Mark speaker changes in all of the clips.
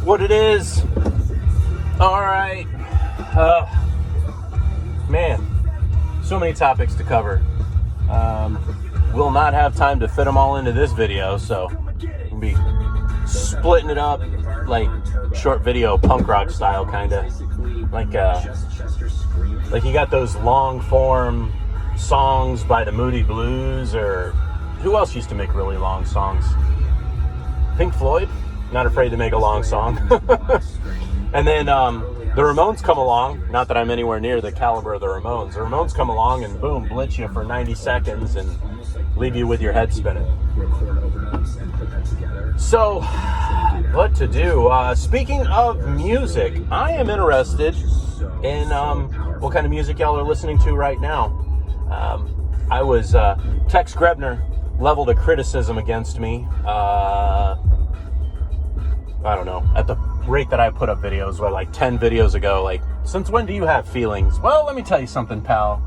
Speaker 1: what it is. All right. Man, so many topics to cover. We'll not have time to fit them all into this video, so we'll be splitting it up like short video, punk rock style, kind of. Like you got those long form songs by the Moody Blues, or who else used to make really long songs? Pink Floyd, not afraid to make a long song. And then the Ramones come along, not that I'm anywhere near the caliber of the Ramones. The Ramones come along and boom, blitz you for 90 seconds and leave you with your head spinning. So, what to do? Speaking of music, I am interested in what kind of music y'all are listening to right now. Tex Grebner leveled a criticism against me. I don't know, at the rate that I put up videos, like 10 videos ago, like, since when do you have feelings? Well, let me tell you something, pal.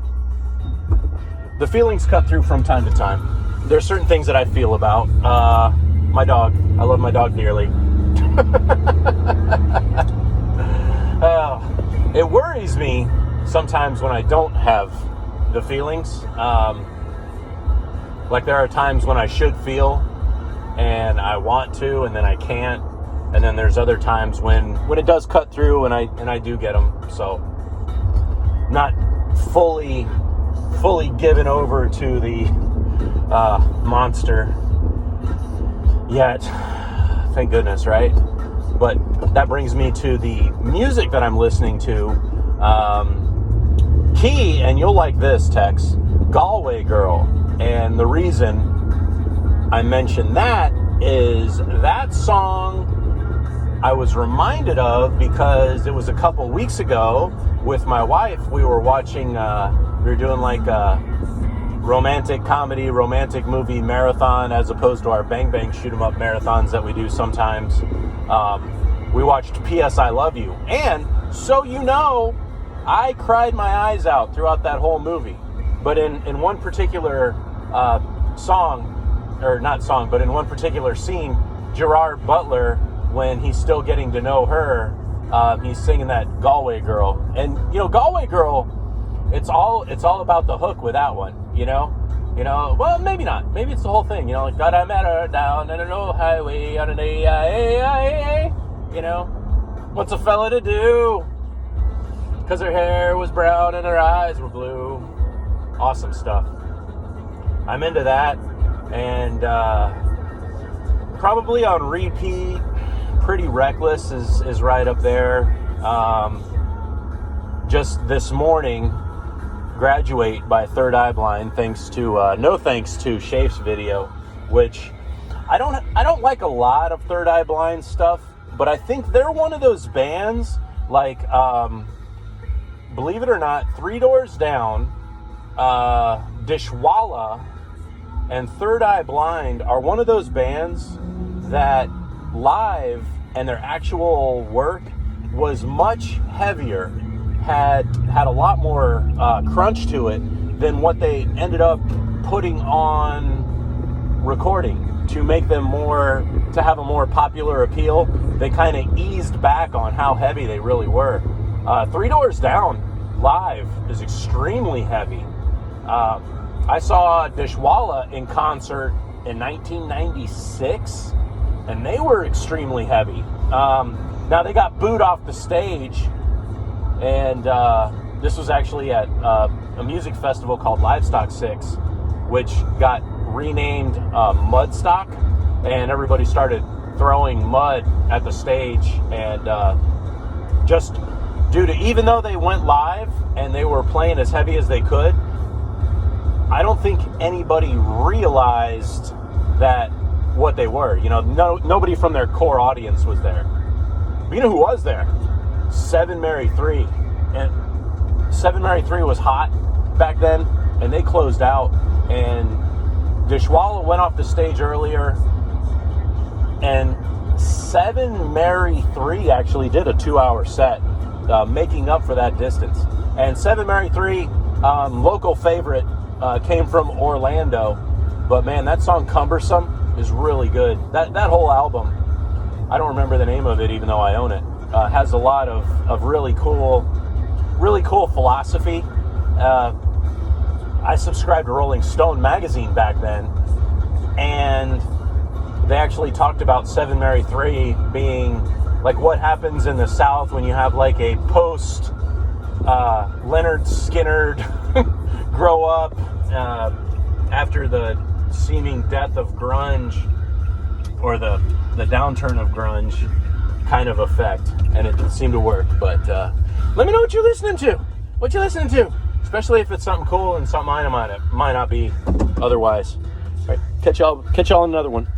Speaker 1: The feelings cut through from time to time. There's certain things that I feel about. My dog. I love my dog dearly. It worries me sometimes when I don't have the feelings. Like there are times when I should feel and I want to, and then I can't. And then there's other times when it does cut through and I do get them. So not fully given over to the monster yet. Thank goodness, right? But that brings me to the music that I'm listening to. Key, and you'll like this, Tex, Galway Girl. And the reason I mention that is that song I was reminded of because it was a couple weeks ago with my wife. We were watching, we were doing like a romantic comedy, romantic movie marathon as opposed to our Bang Bang Shoot 'em Up marathons that we do sometimes. We watched P.S. I Love You. And so you know, I cried my eyes out throughout that whole movie. But in one particular in one particular scene, Gerard Butler, when he's still getting to know her, he's singing that Galway Girl. And, you know, Galway Girl, it's all about the hook with that one, you know? Well, maybe not. Maybe it's the whole thing, you know, like, God, I met her down in an old highway on an A-I-A-I-A, you know? What's a fella to do? Because her hair was brown and her eyes were blue. Awesome stuff. I'm into that. And probably on repeat, Pretty Reckless is right up there. Just this morning, Graduate by Third Eye Blind, thanks to no thanks to Shafe's video, which I don't like a lot of Third Eye Blind stuff, but I think they're one of those bands, like believe it or not, Three Doors Down, Dishwalla, and Third Eye Blind are one of those bands that live and their actual work was much heavier, had a lot more crunch to it than what they ended up putting on recording to make them to have a more popular appeal. They kind of eased back on how heavy they really were. Three Doors Down live is extremely heavy. I saw Dishwalla in concert in 1996, and they were extremely heavy. Now they got booed off the stage, and this was actually at a music festival called Livestock 6, which got renamed Mudstock, and everybody started throwing mud at the stage, and just due to, even though they went live and they were playing as heavy as they could, I don't think anybody realized that what they were. You know, nobody from their core audience was there. But you know who was there? Seven Mary 3. And Seven Mary 3 was hot back then, and they closed out. And Dishwalla went off the stage earlier, and Seven Mary 3 actually did a 2-hour set, making up for that distance. And Seven Mary 3, local favorite, came from Orlando, but man, that song Cumbersome is really good. That whole album I don't remember the name of it, even though I own it. Has a lot of really cool philosophy. I subscribed to Rolling Stone magazine back then, and they actually talked about 7 Mary 3 being like what happens in the South when you have like a post Leonard Skinner grow up after the seeming death of grunge, or the downturn of grunge kind of effect, and it seemed to work. But let me know what you're listening to. What you listening to? Especially if it's something cool and something I might not be otherwise. All right, catch y'all in another one.